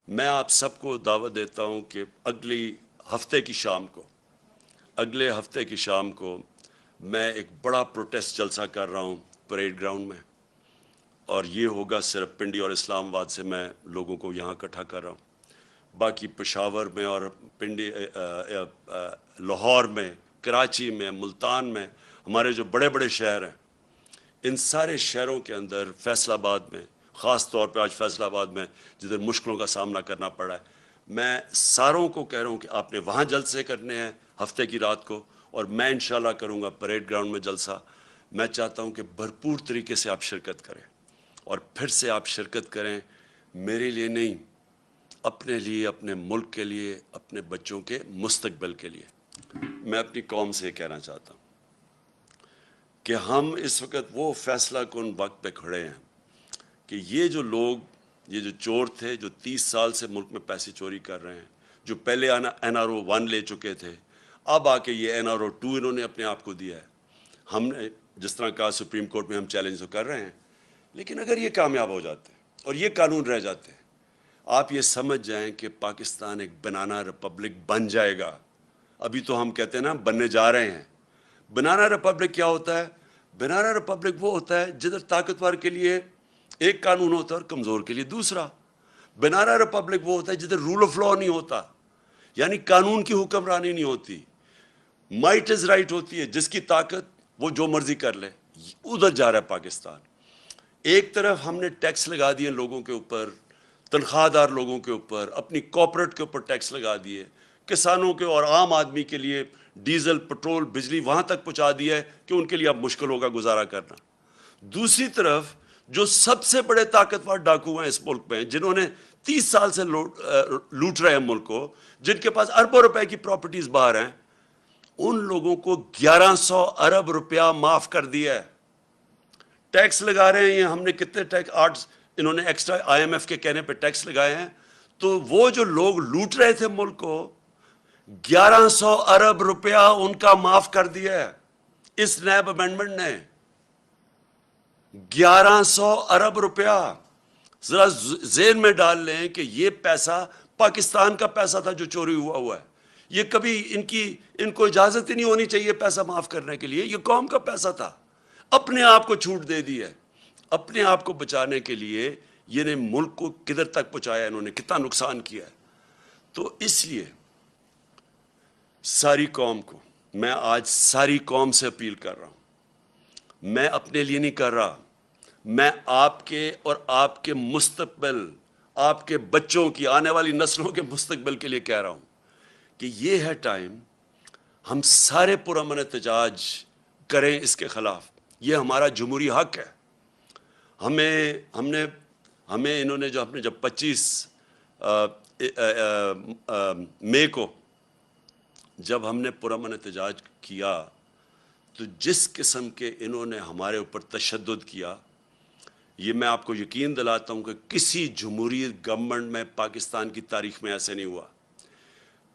میں آپ سب کو دعوت دیتا ہوں کہ اگلے ہفتے کی شام کو میں ایک بڑا پروٹیسٹ جلسہ کر رہا ہوں پریڈ گراؤنڈ میں، اور یہ ہوگا صرف پنڈی اور اسلام آباد سے میں لوگوں کو یہاں اکٹھا کر رہا ہوں. باقی پشاور میں اور پنڈی لاہور میں، کراچی میں، ملتان میں، ہمارے جو بڑے بڑے شہر ہیں، ان سارے شہروں کے اندر، فیصل آباد میں خاص طور پہ، آج فیصل آباد میں جدھر مشکلوں کا سامنا کرنا پڑا ہے، میں ساروں کو کہہ رہا ہوں کہ آپ نے وہاں جلسے کرنے ہیں ہفتے کی رات کو، اور میں انشاءاللہ کروں گا پریڈ گراؤنڈ میں جلسہ. میں چاہتا ہوں کہ بھرپور طریقے سے آپ شرکت کریں، اور پھر سے آپ شرکت کریں میرے لیے نہیں، اپنے لیے، اپنے ملک کے لیے، اپنے بچوں کے مستقبل کے لیے. میں اپنی قوم سے کہنا چاہتا ہوں کہ ہم اس وقت وہ فیصلہ کن وقت پہ کھڑے ہیں کہ یہ جو لوگ، یہ جو چور تھے جو 30 سال سے ملک میں پیسے چوری کر رہے ہیں، جو پہلے NRO 1 لے چکے تھے، اب آ کے یہ NRO 2 انہوں نے اپنے آپ کو دیا ہے. ہم نے جس طرح کہا سپریم کورٹ میں ہم چیلنج تو کر رہے ہیں، لیکن اگر یہ کامیاب ہو جاتے ہیں اور یہ قانون رہ جاتے ہیں، آپ یہ سمجھ جائیں کہ پاکستان ایک بنانا ریپبلک بن جائے گا. ابھی تو ہم کہتے ہیں نا بننے جا رہے ہیں. بنانا ریپبلک کیا ہوتا ہے؟ بنانا ریپبلک وہ ہوتا ہے جدھر طاقتور کے لیے ایک قانون ہوتا ہے اور کمزور کے لیے دوسرا. بنانا ریپبلک وہ ہوتا ہے جدھر رول آف لا نہیں ہوتا، یعنی قانون کی حکمرانی نہیں ہوتی، مائٹ از رائٹ ہوتی ہے، جس کی طاقت وہ جو مرضی کر لے. ادھر جا رہا ہے پاکستان. ایک طرف ہم نے ٹیکس لگا دیے لوگوں کے اوپر، تنخواہ دار لوگوں کے اوپر، اپنی کارپوریٹ کے اوپر ٹیکس لگا دیے، کسانوں کے اور عام آدمی کے لیے ڈیزل، پٹرول، بجلی وہاں تک پہنچا دیا ہے کہ ان کے لیے اب مشکل ہوگا گزارا کرنا. دوسری طرف جو سب سے بڑے طاقتور ڈاکو ہیں اس ملک میں، جنہوں نے 30 سال سے لوٹ رہے ہیں ملک کو، جن کے پاس اربوں روپے کی پراپرٹیز باہر ہیں، ان لوگوں کو 1100 ارب روپیہ معاف کر دیا ہے. ٹیکس لگا رہے ہیں یہ ہم نے کتنے ٹیکس، 8 انہوں نے ایکسٹرا IMF کے کہنے پہ ٹیکس لگائے ہیں. تو وہ جو لوگ لوٹ رہے تھے ملک کو، 1100 ارب روپیہ ان کا معاف کر دیا ہے اس نیب امینڈمنٹ نے. 1100 ارب روپیہ. ذرا ذہن میں ڈال لیں کہ یہ پیسہ پاکستان کا پیسہ تھا جو چوری ہوا ہے. یہ کبھی ان کو اجازت ہی نہیں ہونی چاہیے پیسہ معاف کرنے کے لیے. یہ قوم کا پیسہ تھا، اپنے آپ کو چھوٹ دے دی ہے. اپنے آپ کو بچانے کے لیے یہ نے ملک کو کدھر تک پہنچایا، انہوں نے کتنا نقصان کیا ہے. تو اس لیے ساری قوم کو، میں آج ساری قوم سے اپیل کر رہا ہوں. میں اپنے لیے نہیں کر رہا، میں آپ کے اور آپ کے مستقبل، آپ کے بچوں کی، آنے والی نسلوں کے مستقبل کے لیے کہہ رہا ہوں کہ یہ ہے ٹائم ہم سارے پرامن احتجاج کریں اس کے خلاف. یہ ہمارا جمہوری حق ہے. ہمیں انہوں نے جب 25 مئی کو جب ہم نے پرامن احتجاج کیا، تو جس قسم کے انہوں نے ہمارے اوپر تشدد کیا، یہ میں آپ کو یقین دلاتا ہوں کہ کسی جمہوری گورنمنٹ میں پاکستان کی تاریخ میں ایسے نہیں ہوا.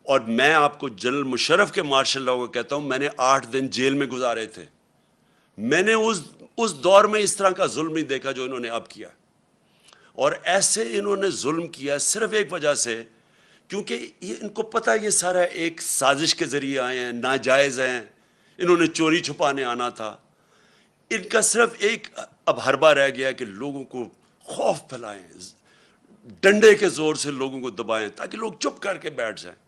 اور میں آپ کو جنرل مشرف کے مارشل لاء کو کہتا ہوں، میں نے 8 دن جیل میں گزارے تھے. میں نے اس دور میں اس طرح کا ظلم نہیں دیکھا جو انہوں نے اب کیا. اور ایسے انہوں نے ظلم کیا صرف ایک وجہ سے، کیونکہ ان کو پتہ یہ سارا ایک سازش کے ذریعے آئے ہیں، ناجائز ہیں، انہوں نے چوری چھپانے آنا تھا. ان کا صرف ایک اب حربہ رہ گیا کہ لوگوں کو خوف پھیلائیں، ڈنڈے کے زور سے لوگوں کو دبائیں تاکہ لوگ چپ کر کے بیٹھ جائیں،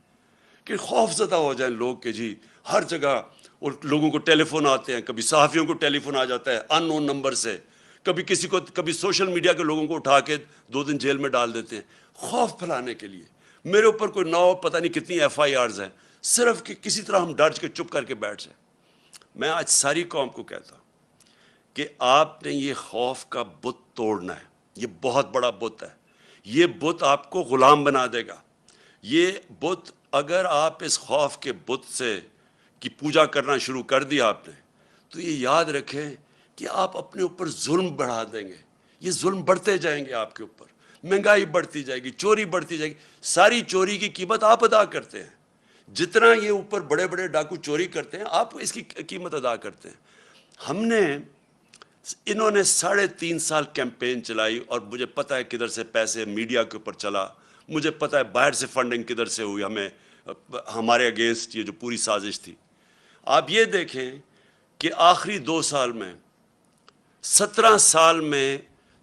کہ خوف زدہ ہو جائیں لوگ کہ جی ہر جگہ. اور لوگوں کو ٹیلی فون آتے ہیں، کبھی صحافیوں کو ٹیلی فون آ جاتا ہے ان نون نمبر سے، کبھی سوشل میڈیا کے لوگوں کو اٹھا کے 2 دن جیل میں ڈال دیتے ہیں خوف پھیلانے کے لیے. میرے اوپر کوئی 9 پتہ نہیں کتنی FIRs ہیں، صرف کہ کسی طرح ہم ڈر کے چپ کر کے بیٹھ جائیں. میں آج ساری قوم کو کہتا ہوں کہ آپ نے یہ خوف کا بت توڑنا ہے. یہ بہت بڑا بت ہے. یہ بت آپ کو غلام بنا دے گا. یہ بت، اگر آپ اس خوف کے بت سے کی پوجا کرنا شروع کر دیا آپ نے، تو یہ یاد رکھیں کہ آپ اپنے اوپر ظلم بڑھا دیں گے. یہ ظلم بڑھتے جائیں گے آپ کے اوپر، مہنگائی بڑھتی جائے گی، چوری بڑھتی جائے گی. ساری چوری کی قیمت آپ ادا کرتے ہیں. جتنا یہ اوپر بڑے بڑے ڈاکو چوری کرتے ہیں، آپ اس کی قیمت ادا کرتے ہیں. انہوں نے 3.5 سال کیمپین چلائی، اور مجھے پتہ ہے کدھر سے پیسے میڈیا کے اوپر چلا. مجھے پتہ ہے باہر سے فنڈنگ کدھر سے ہوئی ہمارے اگینسٹ یہ جو پوری سازش تھی. آپ یہ دیکھیں کہ آخری 2 سال میں 17 سال میں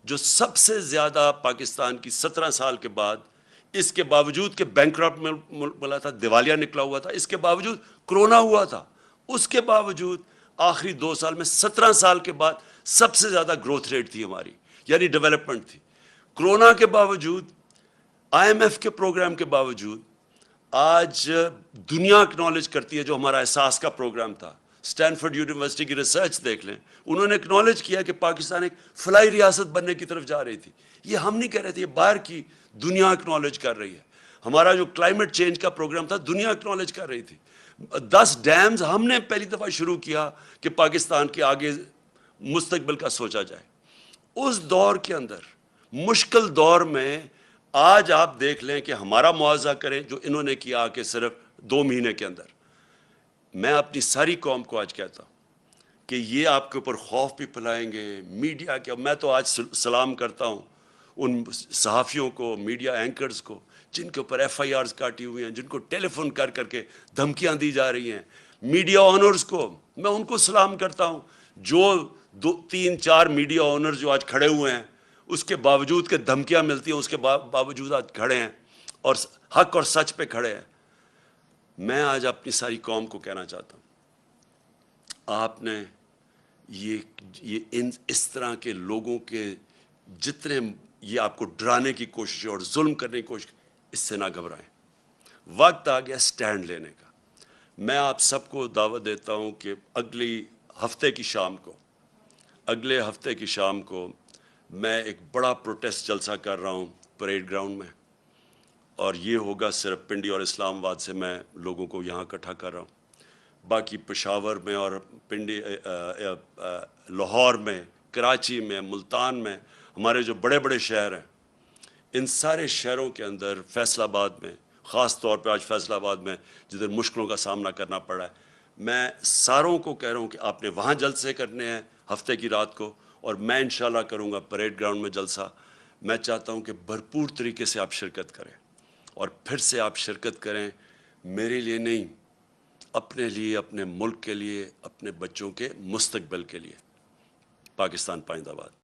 جو سب سے زیادہ پاکستان کی 17 سال کے بعد، اس کے باوجود کہ بینکرپٹ ملا تھا، دیوالیہ نکلا ہوا تھا، اس کے باوجود کرونا ہوا تھا، اس کے باوجود آخری 2 سال میں 17 سال کے بعد سب سے زیادہ گروتھ ریٹ تھی ہماری، یعنی ڈیولپمنٹ تھی. کرونا کے باوجود، آئی ایم ایف کے پروگرام کے باوجود آج دنیا اکنالج کرتی ہے جو ہمارا احساس کا پروگرام تھا. اسٹینفورڈ یونیورسٹی کی ریسرچ دیکھ لیں، انہوں نے اکنالج کیا کہ پاکستان ایک فلائی ریاست بننے کی طرف جا رہی تھی. یہ ہم نہیں کہہ رہے تھے، یہ باہر کی دنیا اکنالج کر رہی ہے. ہمارا جو کلائمیٹ چینج کا پروگرام تھا، دنیا اکنالج کر رہی تھی. 10 ڈیمز ہم نے پہلی دفعہ شروع کیا کہ پاکستان کے آگے مستقبل کا سوچا جائے. اس دور کے اندر، مشکل دور میں، آج آپ دیکھ لیں کہ ہمارا معاوضہ کریں جو انہوں نے کیا کہ صرف 2 مہینے کے اندر. میں اپنی ساری قوم کو آج کہتا ہوں کہ یہ آپ کے اوپر خوف بھی پھیلائیں گے میڈیا کے. میں تو آج سلام کرتا ہوں ان صحافیوں کو، میڈیا اینکرز کو، جن کے اوپر ایف آئی آرز کاٹی ہوئی ہیں، جن کو ٹیلی فون کر کر کے دھمکیاں دی جا رہی ہیں. میڈیا آنرز کو میں ان کو سلام کرتا ہوں، جو 2-3-4 میڈیا آنرز جو آج کھڑے ہوئے ہیں، اس کے باوجود کہ دھمکیاں ملتی ہیں، اس کے باوجود آج کھڑے ہیں اور حق اور سچ پہ کھڑے ہیں. میں آج اپنی ساری قوم کو کہنا چاہتا ہوں، آپ نے اس طرح کے لوگوں کے جتنے یہ آپ کو ڈرانے کی کوشش اور ظلم کرنے کی کوشش، اس سے نہ گھبرائیں. وقت آ گیا سٹینڈ لینے کا. میں آپ سب کو دعوت دیتا ہوں کہ اگلے ہفتے کی شام کو میں ایک بڑا پروٹیسٹ جلسہ کر رہا ہوں پریڈ گراؤنڈ میں، اور یہ ہوگا صرف پنڈی اور اسلام آباد سے میں لوگوں کو یہاں اکٹھا کر رہا ہوں. باقی پشاور میں اور پنڈی، لاہور میں، کراچی میں، ملتان میں، ہمارے جو بڑے بڑے شہر ہیں، ان سارے شہروں کے اندر، فیصل آباد میں خاص طور پہ، آج فیصل آباد میں جدھر مشکلوں کا سامنا کرنا پڑا ہے، میں ساروں کو کہہ رہا ہوں کہ آپ نے وہاں جلسے کرنے ہیں ہفتے کی رات کو، اور میں انشاءاللہ کروں گا پریڈ گراؤنڈ میں جلسہ. میں چاہتا ہوں کہ بھرپور طریقے سے آپ شرکت کریں، اور پھر سے آپ شرکت کریں میرے لیے نہیں، اپنے لیے، اپنے ملک کے لیے، اپنے بچوں کے مستقبل کے لیے. پاکستان پائندہ باد.